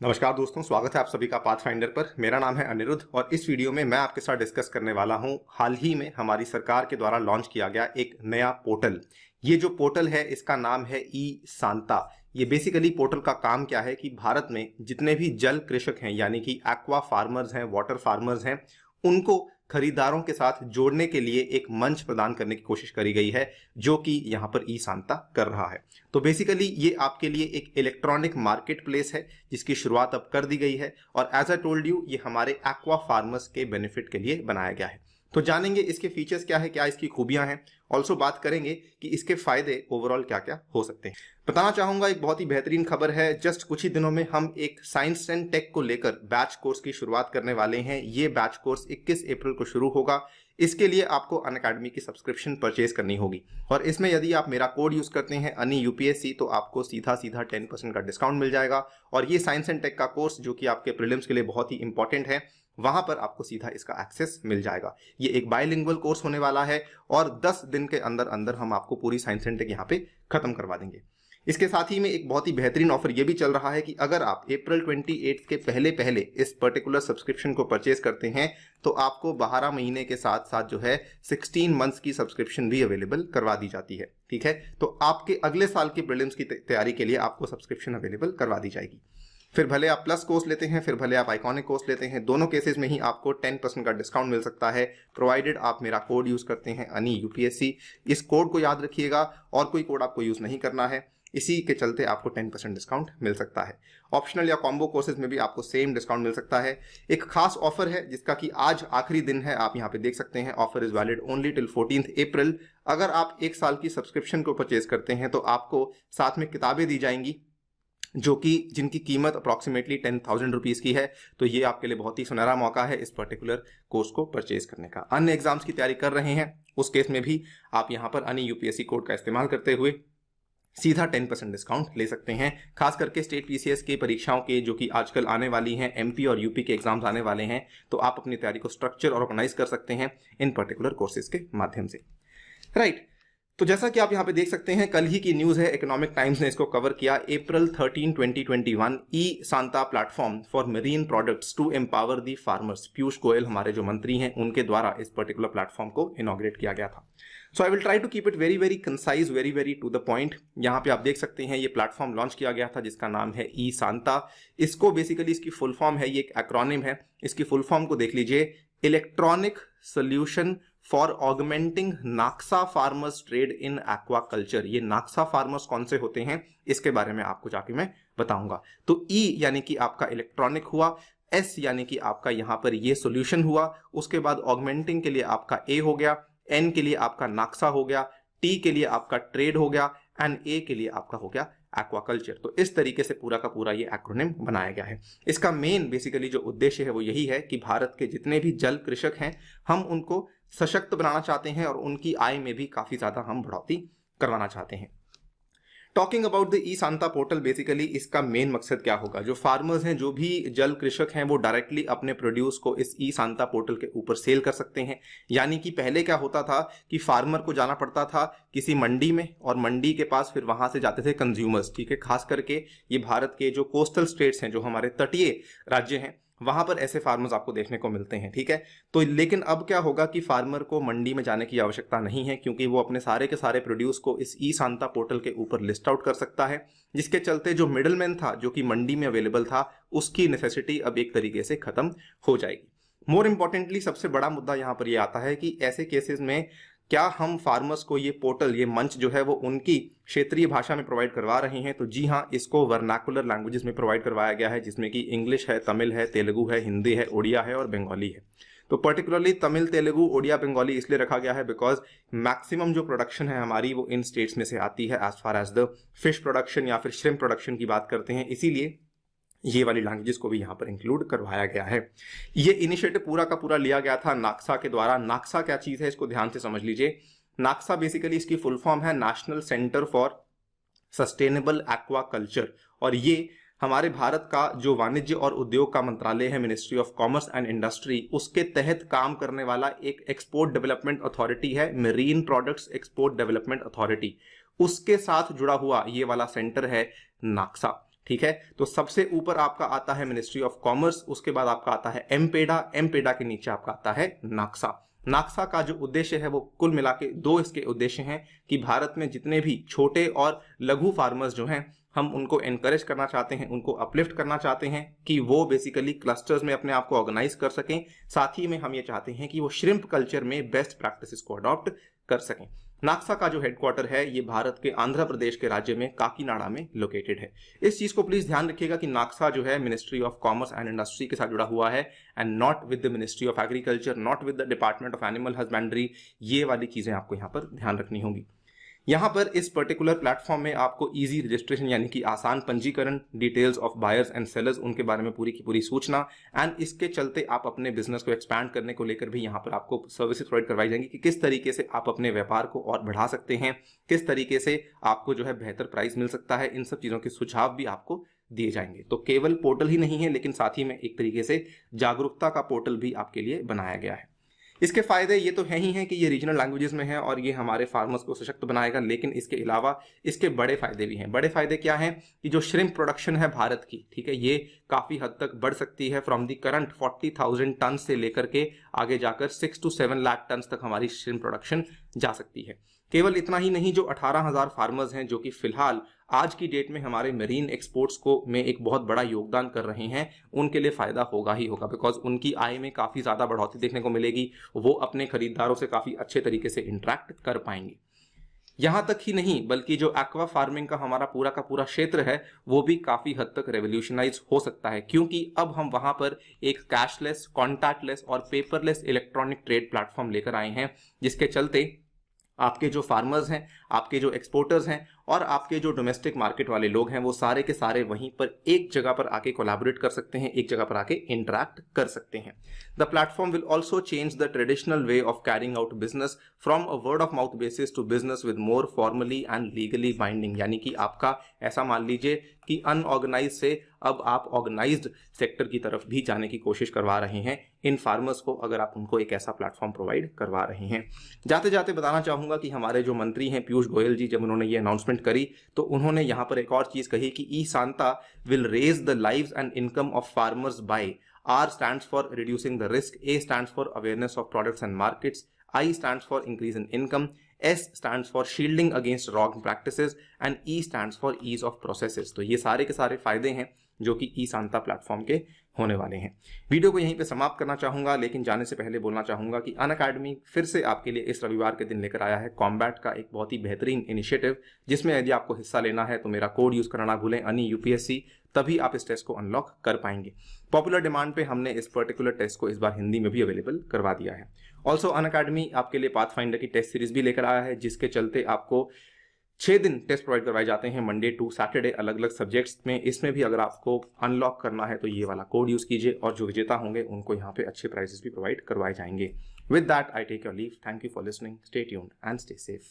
नमस्कार दोस्तों, स्वागत है आप सभी का पाथफाइंडर पर। मेरा नाम है अनिरुद्ध और इस वीडियो में मैं आपके साथ डिस्कस करने वाला हूं हाल ही में हमारी सरकार के द्वारा लॉन्च किया गया एक नया पोर्टल। ये जो पोर्टल है इसका नाम है ई सांता। ये बेसिकली पोर्टल का काम क्या है कि भारत में जितने भी जल कृषक हैं यानी कि एक्वा फार्मर्स हैं, वाटर फार्मर्स हैं, उनको खरीदारों के साथ जोड़ने के लिए एक मंच प्रदान करने की कोशिश करी गई है, जो कि यहाँ पर ई सांता कर रहा है। तो बेसिकली ये आपके लिए एक इलेक्ट्रॉनिक मार्केट प्लेस है जिसकी शुरुआत अब कर दी गई है और एज आई टोल्ड यू ये हमारे एक्वा फार्मर्स के बेनिफिट के लिए बनाया गया है। तो जानेंगे इसके फीचर्स क्या है, क्या इसकी खूबियां हैं। ऑल्सो बात करेंगे कि इसके फायदे ओवरऑल क्या क्या हो सकते हैं। बताना चाहूंगा एक बहुत ही बेहतरीन खबर है। जस्ट कुछ ही दिनों में हम एक साइंस एंड टेक को लेकर बैच कोर्स की शुरुआत करने वाले हैं। ये बैच कोर्स 21 अप्रैल को शुरू होगा। इसके लिए आपको अनअकैडमी की सब्सक्रिप्शन परचेज करनी होगी और इसमें यदि आप मेरा कोड यूज करते हैं अनि यूपीएससी तो आपको सीधा 10% का डिस्काउंट मिल जाएगा। और ये साइंस एंड टेक का कोर्स जो कि आपके प्रीलिम्स के लिए बहुत ही इंपॉर्टेंट है, वहां पर आपको सीधा इसका एक्सेस मिल जाएगा। ये एक बायलिंगुअल कोर्स होने वाला है और 10 दिन के अंदर अंदर हम आपको पूरी साइंस एंड टेक यहाँ पे खत्म करवा देंगे। इसके साथ ही में एक बहुत ही बेहतरीन ऑफर ये भी चल रहा है कि अगर आप अप्रैल 28 के पहले पहले इस पर्टिकुलर सब्सक्रिप्शन को परचेज करते हैं तो आपको 12 महीने के साथ साथ जो है 16 मंथ्स की सब्सक्रिप्शन भी अवेलेबल करवा दी जाती है। ठीक है, तो आपके अगले साल की प्रीलिम्स की तैयारी के लिए आपको सब्सक्रिप्शन अवेलेबल करवा दी जाएगी। फिर भले आप प्लस कोर्स लेते हैं, फिर भले आप आइकॉनिक कोर्स लेते हैं, दोनों केसेस में ही आपको 10% का डिस्काउंट मिल सकता है, प्रोवाइडेड आप मेरा कोड यूज करते हैं अनि यूपीएससी। इस कोड को याद रखिएगा और कोई कोड आपको यूज नहीं करना है। इसी के चलते आपको 10% डिस्काउंट मिल सकता है। ऑप्शनल या कॉम्बो कोर्सेज में भी आपको सेम डिस्काउंट मिल सकता है। एक खास ऑफर है जिसका कि आज आखिरी दिन है, आप यहाँ पे देख सकते हैं। Offer is valid only till 14 अप्रैल। अगर आप एक साल की सब्सक्रिप्शन को परचेज करते हैं तो आपको साथ में किताबें दी जाएंगी जो कि जिनकी कीमत अप्रॉक्सीमेटली 10,000 रुपीज़ की है। तो ये आपके लिए बहुत ही सुनहरा मौका है इस पर्टिकुलर कोर्स को परचेज करने का। अन्य एग्जाम्स की तैयारी कर रहे हैं उस केस में भी आप यहाँ पर अनि यूपीएससी कोड का इस्तेमाल करते हुए सीधा 10% डिस्काउंट ले सकते हैं। खास करके स्टेट पीसीएस की परीक्षाओं के जो कि आजकल आने वाली हैं, एमपी और यूपी के एग्जाम्स आने वाले हैं, तो आप अपनी तैयारी को स्ट्रक्चर और ऑर्गेनाइज कर सकते हैं इन पर्टिकुलर कोर्सेज के माध्यम से। राइट, तो जैसा कि आप यहाँ पे देख सकते हैं, कल ही की न्यूज है, इकोनॉमिक टाइम्स ने इसको कवर किया। April 13, 2021 e Santa platform for marine products to empower the farmers. Piyush Goyal हमारे जो मंत्री हैं उनके द्वारा इस पर्टिकुलर प्लेटफॉर्म को इनॉग्रेट किया गया था। So I will try to keep it very very concise, very very to the point. यहाँ पे आप देख सकते हैं ये प्लेटफॉर्म लॉन्च किया गया था जिसका नाम है ई सांता। इसको बेसिकली इसकी फुल फॉर्म है, ये एक एक्रोनिम है। इसकी फुल फॉर्म को देख लीजिए, electronic solution for augmenting NaCSA farmers trade in aquaculture. ये नाक्सा फार्मर्स कौन से होते हैं इसके बारे में आपको जाके मैं बताऊंगा। तो ई यानी कि आपका इलेक्ट्रॉनिक हुआ, एस यानी कि आपका यहां पर ये सोल्यूशन हुआ, उसके बाद ऑगमेंटिंग के लिए आपका ए हो गया, एन के लिए आपका नाक्सा हो गया, टी के लिए आपका ट्रेड हो गया एंड ए के लिए आपका हो गया एक्वाकल्चर। तो इस तरीके से पूरा का पूरा ये एक्रोनिम बनाया गया है। इसका मेन बेसिकली जो उद्देश्य है वो यही है कि भारत के जितने भी जल कृषक हैं हम उनको सशक्त बनाना चाहते हैं और उनकी आय में भी काफी ज्यादा हम बढ़ोतरी करवाना चाहते हैं। Talking about the E Santa portal, basically इसका मेन मकसद क्या होगा। जो फार्मर्स हैं, जो भी जल कृषक हैं, वो डायरेक्टली अपने प्रोड्यूस को इस ई सांता पोर्टल के ऊपर सेल कर सकते हैं। यानी कि पहले क्या होता था कि फार्मर को जाना पड़ता था किसी मंडी में और मंडी के पास फिर वहां से जाते थे कंज्यूमर्स। ठीक है, खास करके ये भारत के जो कोस्टल स्टेट्स हैं, जो हमारे तटीय राज्य हैं, वहां पर ऐसे फार्मर्स आपको देखने को मिलते हैं। ठीक है, तो लेकिन अब क्या होगा कि फार्मर को मंडी में जाने की आवश्यकता नहीं है, क्योंकि वो अपने सारे के सारे प्रोड्यूस को इस ई सांता पोर्टल के ऊपर लिस्ट आउट कर सकता है, जिसके चलते जो मिडलमैन था जो कि मंडी में अवेलेबल था, उसकी नेसेसिटी अब एक तरीके से खत्म हो जाएगी। मोर इंपॉर्टेंटली सबसे बड़ा मुद्दा यहां पर यह आता है कि ऐसे केसेस में क्या हम फार्मर्स को ये पोर्टल, ये मंच जो है वो उनकी क्षेत्रीय भाषा में प्रोवाइड करवा रहे हैं। तो जी हाँ, इसको वर्नाकुलर लैंग्वेजेस में प्रोवाइड करवाया गया है, जिसमें कि इंग्लिश है, तमिल है, तेलुगु है, हिंदी है, उड़िया है और बंगाली है। तो पर्टिकुलरली तमिल, तेलुगु, उड़िया, बंगाली इसलिए रखा गया है बिकॉज मैक्सिमम जो प्रोडक्शन है हमारी वो इन स्टेट्स में से आती है as far as the fish production या फिर श्रिम्प प्रोडक्शन की बात करते हैं, इसीलिए ये वाली लैंग्वेजेस को भी यहाँ पर इंक्लूड करवाया गया है। ये इनिशिएटिव पूरा का पूरा लिया गया था नाक्सा के द्वारा। नाक्सा क्या चीज है इसको ध्यान से समझ लीजिए। नाक्सा बेसिकली इसकी फुल फॉर्म है national centre for sustainable aquaculture और ये हमारे भारत का जो वाणिज्य और उद्योग का मंत्रालय है, ministry of commerce and industry, उसके तहत काम करने वाला एक एक्सपोर्ट डेवलपमेंट अथॉरिटी है, marine products export development authority. उसके साथ जुड़ा हुआ ये वाला सेंटर है नाक्सा। ठीक है। तो सबसे ऊपर आपका आता है मिनिस्ट्री ऑफ कॉमर्स, उसके बाद आपका आता है एमपेडा, एमपेडा के नीचे आपका आता है नाक्सा। नाक्सा का जो उद्देश्य है वो कुल मिला के दो इसके उद्देश्य हैं कि भारत में जितने भी छोटे और लघु फार्मर्स जो हैं हम उनको एनकरेज करना चाहते हैं, उनको अपलिफ्ट करना चाहते हैं कि वो बेसिकली क्लस्टर्स में अपने आप को ऑर्गेनाइज कर सकें। साथ ही में हम ये चाहते हैं कि वो श्रिम्प कल्चर में बेस्ट प्रैक्टिसेस को अडॉप्ट कर सकें। नाक्सा का जो हेडक्वार्टर है ये भारत के आंध्र प्रदेश के राज्य में काकीनाडा में लोकेटेड है। इस चीज को प्लीज ध्यान रखिएगा कि नाक्सा जो है ministry of commerce and industry के साथ जुड़ा हुआ है and not with the ministry of agriculture, not with the department of animal husbandry. ये वाली चीजें आपको यहाँ पर ध्यान रखनी होंगी। यहाँ पर इस पर्टिकुलर प्लेटफॉर्म में आपको इजी रजिस्ट्रेशन यानी कि आसान पंजीकरण, details of buyers and sellers उनके बारे में पूरी की पूरी सूचना एंड इसके चलते आप अपने बिजनेस को एक्सपैंड करने को लेकर भी यहाँ पर आपको सर्विसेज प्रोवाइड करवाई जाएंगी कि किस तरीके से आप अपने व्यापार को और बढ़ा सकते हैं, किस तरीके से आपको जो है बेहतर प्राइस मिल सकता है। इन सब चीज़ों के सुझाव भी आपको दिए जाएंगे। तो केवल पोर्टल ही नहीं है लेकिन साथ ही में एक तरीके से जागरूकता का पोर्टल भी आपके लिए बनाया गया है। इसके फायदे ये तो है ही हैं कि ये रीजनल लैंग्वेजेस में है और ये हमारे फार्मर्स को सशक्त बनाएगा, लेकिन इसके अलावा इसके बड़े फायदे भी हैं। बड़े फायदे क्या हैं कि जो श्रिम्प प्रोडक्शन है भारत की, ठीक है, ये काफ़ी हद तक बढ़ सकती है। फ्रॉम दी करंट 40,000 टन से लेकर के आगे जाकर 6 to 7 लाख टन तक हमारी श्रिम्प प्रोडक्शन जा सकती है। केवल इतना ही नहीं, जो 18,000 फार्मर्स हैं जो कि फिलहाल आज की डेट में हमारे मरीन एक्सपोर्ट्स को में एक बहुत बड़ा योगदान कर रहे हैं, उनके लिए फायदा होगा ही होगा, बिकॉज उनकी आय में काफ़ी ज़्यादा बढ़ोतरी देखने को मिलेगी। वो अपने खरीदारों से काफ़ी अच्छे तरीके से इंटरेक्ट कर पाएंगे। यहाँ तक ही नहीं बल्कि जो एक्वा फार्मिंग का हमारा पूरा का पूरा क्षेत्र है वो भी काफ़ी हद तक रेवोल्यूशनाइज हो सकता है, क्योंकि अब हम वहाँ पर एक कैशलेस, कॉन्टैक्टलेस और पेपरलेस इलेक्ट्रॉनिक ट्रेड प्लेटफॉर्म लेकर आए हैं, जिसके चलते आपके जो फार्मर्स हैं, आपके जो एक्सपोर्टर्स हैं और आपके जो डोमेस्टिक मार्केट वाले लोग हैं वो सारे के सारे वहीं पर एक जगह पर आके कोलैबोरेट कर सकते हैं, एक जगह पर आके इंटरैक्ट कर सकते हैं। The platform will also change the traditional way of carrying out business from a word of mouth basis to business with more formally and legally binding, यानी कि आपका ऐसा मान लीजिए कि अनऑर्गेनाइज से अब आप ऑर्गेनाइज्ड सेक्टर की तरफ भी जाने की कोशिश करवा रहे हैं इन फार्मर्स को, अगर आप उनको एक ऐसा प्लेटफॉर्म प्रोवाइड करवा रहे हैं। जाते जाते बताना चाहूंगा कि हमारे जो मंत्री हैं पीयूष गोयल जी, जब उन्होंने ये अनाउंसमेंट करी तो उन्होंने यहाँ पर एक और चीज कही कि e Santa will raise the lives and income of farmers by, R stands for reducing the risk, A stands for awareness of products and markets, I stands for increase in income, S stands for shielding against wrong practices and E stands for ease of processes। तो ये सारे के सारे फायदे हैं जो कि e Santa platform के होने वाले हैं। वीडियो को यहीं पे समाप्त करना चाहूंगा, लेकिन जाने से पहले बोलना चाहूंगा कि अनअकैडमी फिर से आपके लिए इस रविवार के दिन लेकर आया है कॉम्बैट का एक बहुत ही बेहतरीन इनिशिएटिव, जिसमें यदि आपको हिस्सा लेना है तो मेरा कोड यूज करना ना भूलें, अनि UPSC, तभी आप इस टेस्ट को अनलॉक कर पाएंगे। पॉपुलर डिमांड पे हमने इस पर्टिकुलर टेस्ट को इस बार हिंदी में भी अवेलेबल करवा दिया है। ऑल्सो अनअकैडमी आपके लिए पाथफाइंडर की टेस्ट सीरीज भी लेकर आया है, जिसके चलते आपको 6 दिन टेस्ट प्रोवाइड करवाए जाते हैं, मंडे टू सैटरडे, अलग अलग सब्जेक्ट्स में। इसमें भी अगर आपको अनलॉक करना है तो ये वाला कोड यूज कीजिए और जो विजेता होंगे उनको यहाँ पे अच्छे प्राइजेस भी प्रोवाइड करवाए जाएंगे। With that I take your leave. Thank you for listening, stay tuned and stay safe.